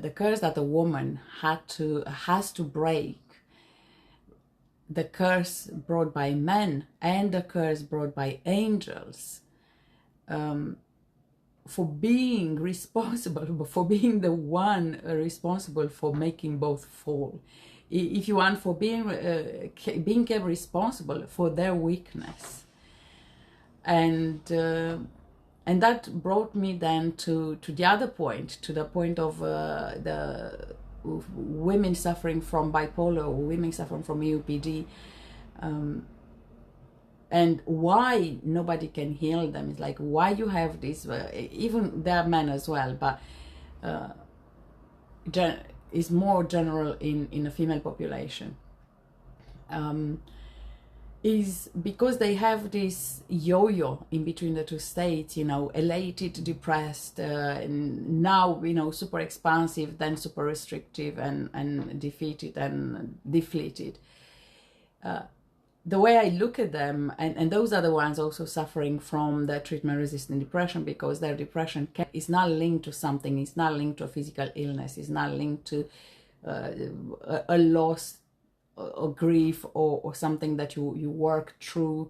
the curse that a woman has to break, the curse brought by men and the curse brought by angels, for being responsible, for being the one responsible for making both fall. If you want, for being kept responsible for their weakness. And that brought me then to the other point, to the point of the women suffering from bipolar, or women suffering from EUPD, and why nobody can heal them. It's like, why you have this, even there are men as well, but is more general in a female population, is because they have this yo-yo in between the two states, you know, elated, depressed, now, you know, super expansive, then super restrictive, and defeated and deflated. The way I look at them, and those are the ones also suffering from the treatment-resistant depression, because their depression is not linked to something, it's not linked to a physical illness, it's not linked to a loss or grief or something that you work through,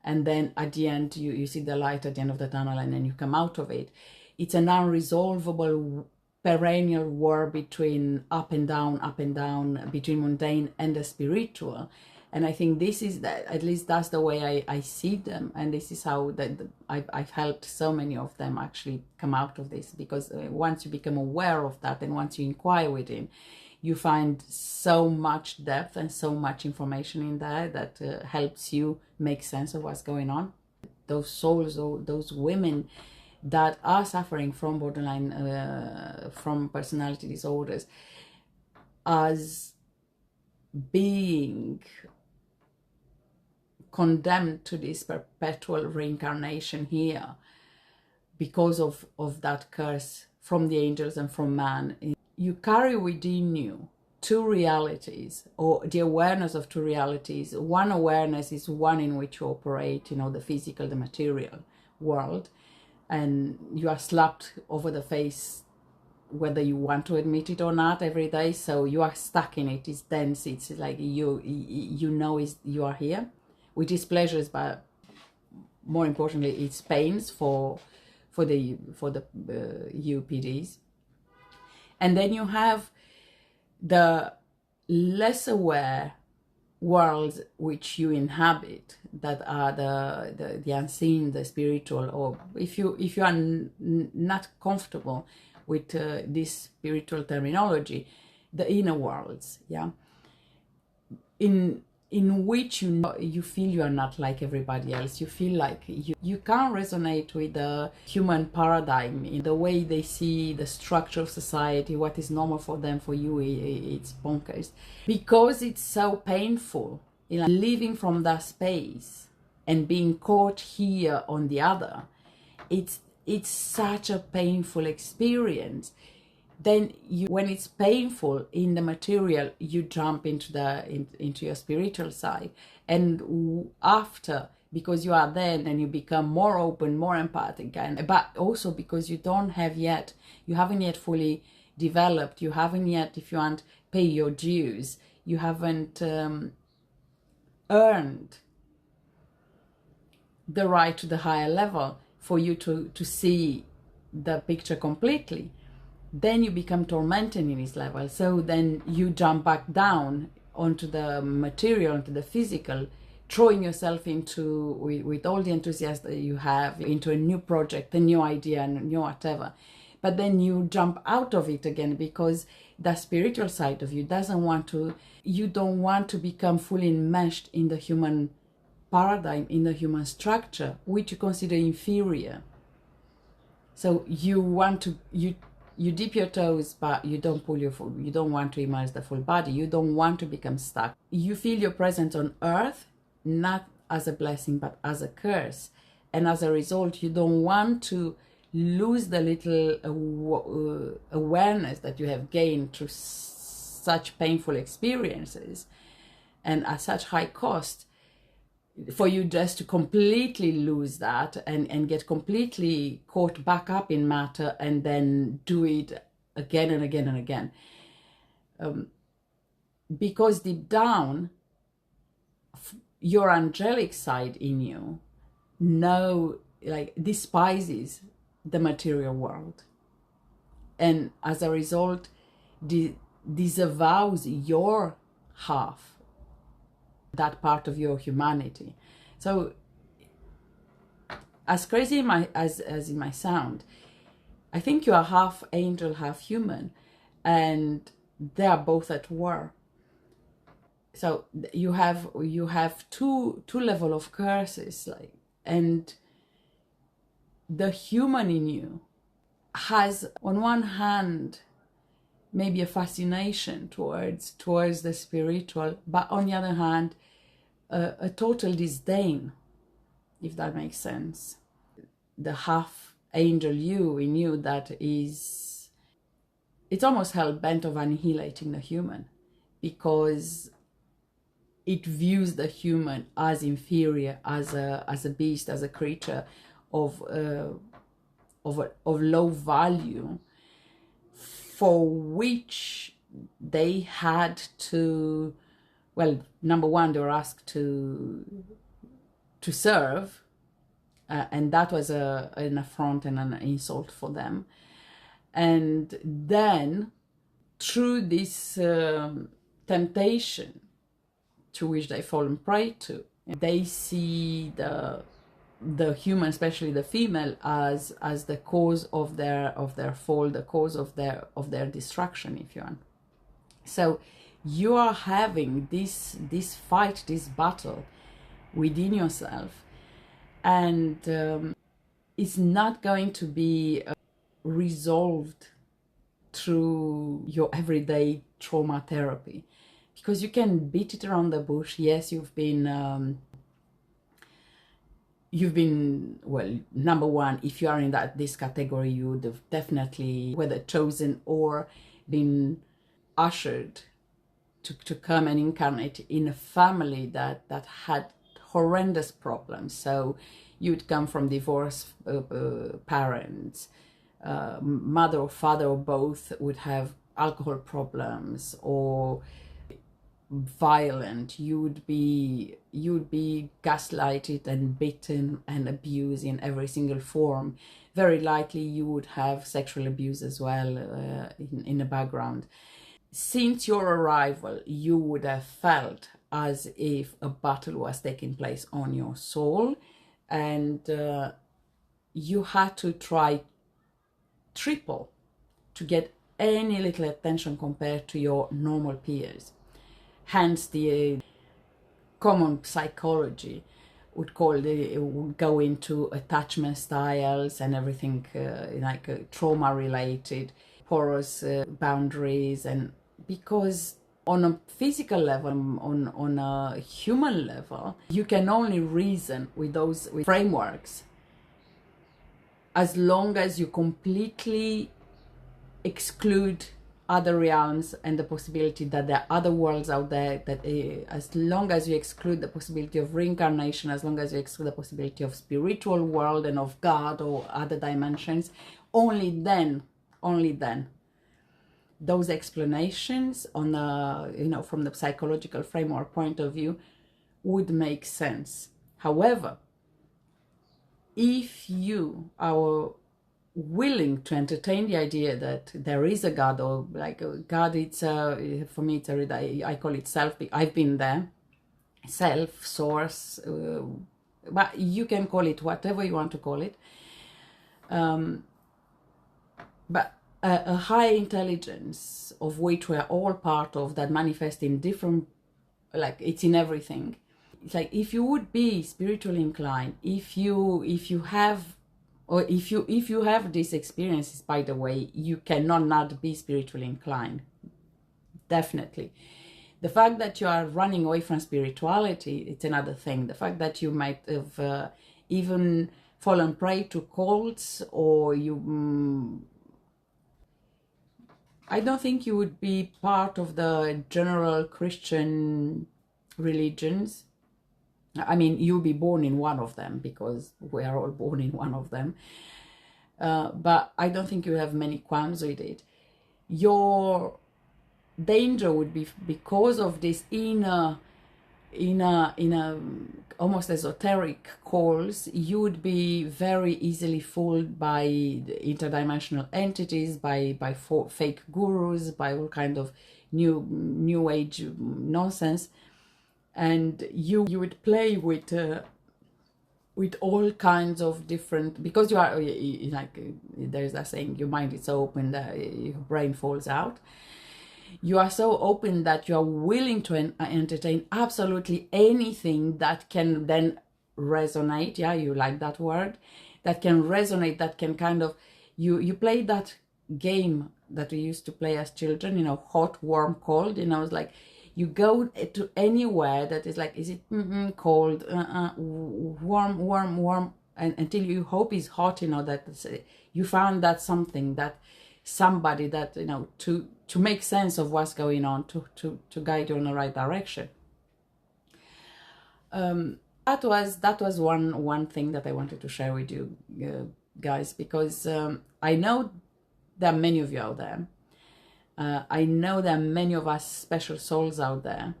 and then at the end you see the light at the end of the tunnel and then you come out of it. It's an unresolvable perennial war between up and down, between mundane and the spiritual. And I think this is that, at least that's the way I see them, and this is how I've helped so many of them actually come out of this, because once you become aware of that and once you inquire within, you find so much depth and so much information in there that helps you make sense of what's going on. Those souls, or those women that are suffering from borderline, from personality disorders, as being condemned to this perpetual reincarnation here because of that curse from the angels and from man. You carry within you two realities, or the awareness of two realities. One awareness is one in which you operate, you know, the physical, the material world, and you are slapped over the face whether you want to admit it or not every day, so you are stuck in it. It's dense, it's like you know you are here, with its pleasures, but more importantly it's pains for the UPDs. And then you have the less aware worlds which you inhabit, that are the unseen, the spiritual, or if you are not comfortable with this spiritual terminology, the inner worlds, yeah, in which you feel you are not like everybody else. You feel like you can't resonate with the human paradigm, in the way they see the structure of society, what is normal for them. For you, it's bonkers, because it's so painful, you know, living from that space and being caught here on the other. It's such a painful experience. Then when it's painful in the material, you jump into your spiritual side, and after, because you are then, and you become more open, more empathic, but also because you haven't yet fully developed, you haven't yet, if you want, pay your dues, you haven't earned the right to the higher level for you to see the picture completely. Then you become tormented in this level. So then you jump back down onto the material, onto the physical, throwing yourself into, with all the enthusiasm that you have, into a new project, a new idea, and a new whatever. But then you jump out of it again, because the spiritual side of you doesn't want to, you don't want to become fully enmeshed in the human paradigm, in the human structure, which you consider inferior. So you want to, you dip your toes, but you don't pull your full, you don't want to immerse the full body, you don't want to become stuck. You feel your presence on earth, not as a blessing, but as a curse. And as a result, you don't want to lose the little awareness that you have gained through such painful experiences, and at such high cost, for you just to completely lose that and get completely caught back up in matter, and then do it again and again and again. Because deep down, your angelic side in you despises the material world, and as a result disavows your half, that part of your humanity. So as crazy as it might sound, I think you are half angel, half human, and they are both at war. So you have two level of curses, and the human in you has, on one hand, maybe a fascination towards the spiritual, but on the other hand, a total disdain, if that makes sense. The half angel you in you that is, it's almost hell-bent of annihilating the human, because it views the human as inferior, as a beast, as a creature of low value, for which they had to, well, number one, they were asked to serve, and that was an affront and an insult for them. And then through this temptation to which they fallen prey to, they see the human, especially the female, as the cause of their fall, the cause of their destruction, if you want. So you are having this fight, this battle within yourself, and it's not going to be resolved through your everyday trauma therapy, because you can beat it around the bush. Yes, you've been well, number one, if you are in this category, you would have definitely whether chosen or been ushered to come and incarnate in a family that had horrendous problems. So you'd come from divorced parents, mother or father or both would have alcohol problems or violent. You'd be gaslighted and beaten and abused in every single form. Very likely you would have sexual abuse as well in the background. Since your arrival, you would have felt as if a battle was taking place on your soul, and you had to try triple to get any little attention compared to your normal peers. Hence the common psychology would go into attachment styles and everything trauma related, porous boundaries, and because on a physical level, on a human level, you can only reason with those frameworks as long as you completely exclude other realms and the possibility that there are other worlds out there, that as long as you exclude the possibility of reincarnation, as long as you exclude the possibility of spiritual world and of God or other dimensions, only then those explanations on from the psychological framework point of view would make sense. However, if you are willing to entertain the idea that there is a God, or God, it's for me, I call it self. I've been there, self, source, but you can call it whatever you want to call it. But a high intelligence of which we're all part of, that manifests in different, it's in everything. It's if you would be spiritually inclined, if you have these experiences, by the way, you cannot not be spiritually inclined. Definitely. The fact that you are running away from spirituality, it's another thing. The fact that you might have even fallen prey to cults, or I don't think you would be part of the general Christian religions. I mean, you'll be born in one of them, because we are all born in one of them. But I don't think you have many qualms with it. your danger would be because of this inner almost esoteric calls. You would be very easily fooled by interdimensional entities, by fake gurus, by all kind of new age nonsense, and you would play with all kinds of different, because you are like, there's that saying, your mind is so open that your brain falls out. You are so open that you are willing to entertain absolutely anything that can then resonate. Yeah, you like that word, that can resonate, that can kind of, you play that game that we used to play as children, you know, hot, warm, cold, you know. It's like you go to anywhere that is like, is it cold, warm, and until you hope is hot, you know, that you found that something, that somebody that, you know, to make sense of what's going on, to guide you in the right direction. That was one thing that I wanted to share with you guys, because I know there are many of you out there. I know there are many of us special souls out there,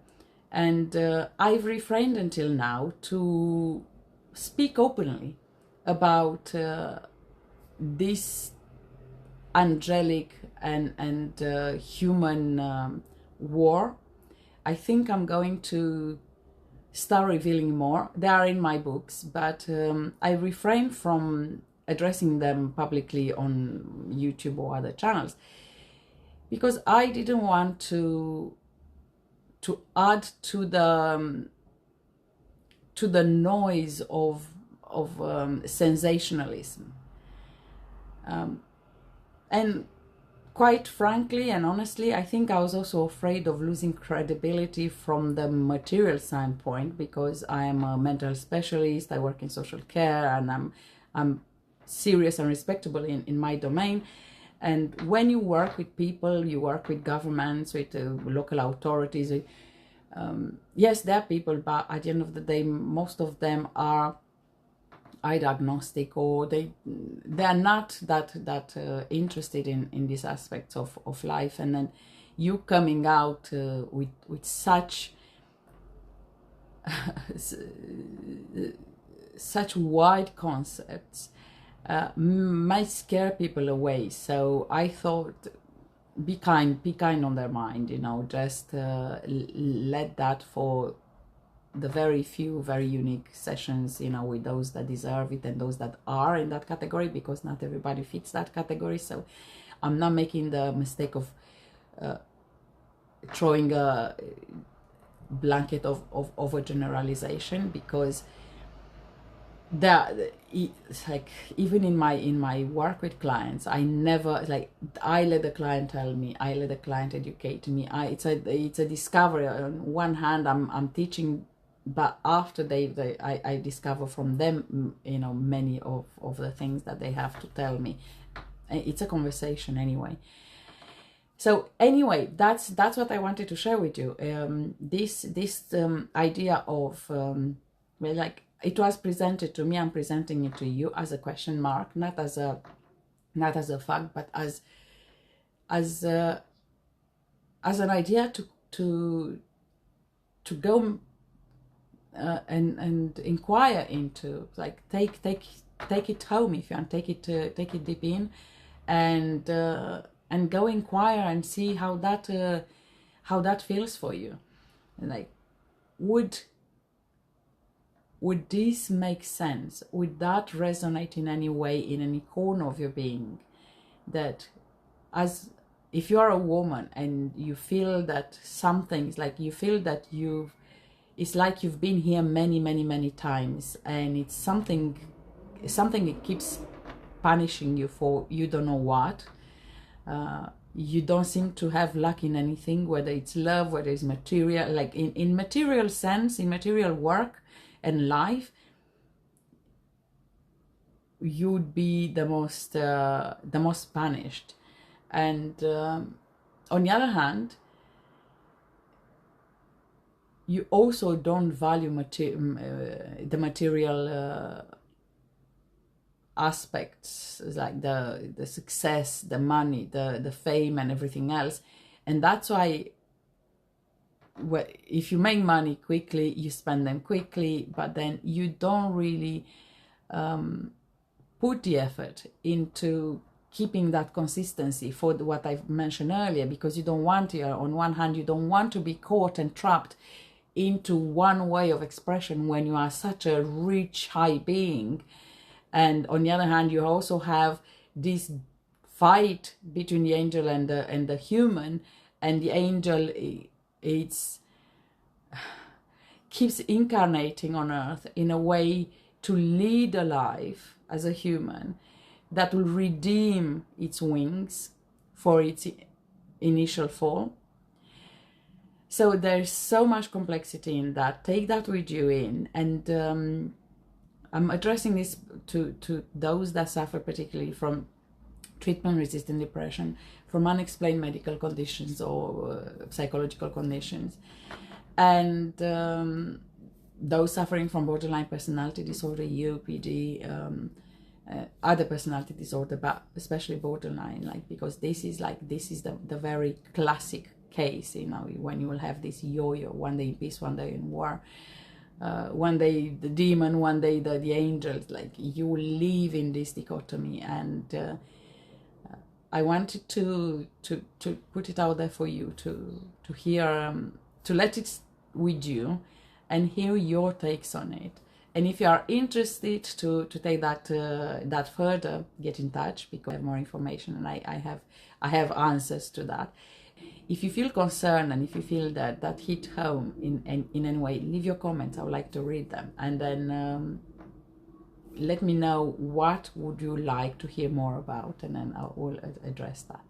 and I've refrained until now to speak openly about this angelic and human war. I think I'm going to start revealing more. They are in my books, but I refrain from addressing them publicly on YouTube or other channels, because I didn't want to add to the noise of sensationalism. And quite frankly and honestly, I think I was also afraid of losing credibility from the material standpoint, because I am a mental specialist, I work in social care, and I'm serious and respectable in my domain. And when you work with people, you work with governments, with local authorities, yes, there are people, but at the end of the day, most of them are either agnostic, or they are not that interested in these aspects of life. And then you coming out with such such wide concepts might scare people away. So I thought, be kind on their mind, you know, just let that for the very few very unique sessions, you know, with those that deserve it and those that are in that category, because not everybody fits that category. So I'm not making the mistake of throwing a blanket of overgeneralization, because it's like, even in my work with clients, I never, like, I let the client tell me, I let the client educate me. It's a discovery. On one hand, I'm teaching, but after I discover from them, you know, many of the things that they have to tell me. It's a conversation anyway. So anyway, that's what I wanted to share with you. This idea of well, like, it was presented to me, I'm presenting it to you as a question mark, not as a fact, but as an idea to go and inquire into, like, take it home if you want, take it deep in, and go inquire and see how that feels for you. Like, would this make sense? Would that resonate in any way, in any corner of your being? That, as if you are a woman and you feel that something's like, you feel that it's like you've been here many times, and it's something it keeps punishing you for, you don't know what. You don't seem to have luck in anything, whether it's love, whether it's material, like in material sense, in material work and life, you'd be the most punished. And on the other hand, you also don't value the material aspects, like the success, the money, the fame, and everything else. And that's why if you make money quickly, you spend them quickly, but then you don't really put the effort into keeping that consistency for what I've mentioned earlier, because you don't want to, on one hand, you don't want to be caught and trapped into one way of expression when you are such a rich, high being. And on the other hand, you also have this fight between the angel and the human, and the angel keeps incarnating on earth in a way to lead a life as a human that will redeem its wings for its initial fall. So there's so much complexity in that. Take that with you in. And I'm addressing this to those that suffer particularly from treatment-resistant depression, from unexplained medical conditions or psychological conditions, and those suffering from borderline personality disorder, EOPD, other personality disorder, but especially borderline, like, because this is the very classic case, you know, when you will have this yo-yo, one day in peace, one day in war, one day the demon, one day the angels, like you live in this dichotomy. And I wanted to put it out there for you to hear, to let it with you and hear your takes on it. And if you are interested to take that further, get in touch, because I have more information and I have answers to that. If you feel concerned and if you feel that hit home in any way, leave your comments. I would like to read them. And then let me know what would you like to hear more about, and then I will address that.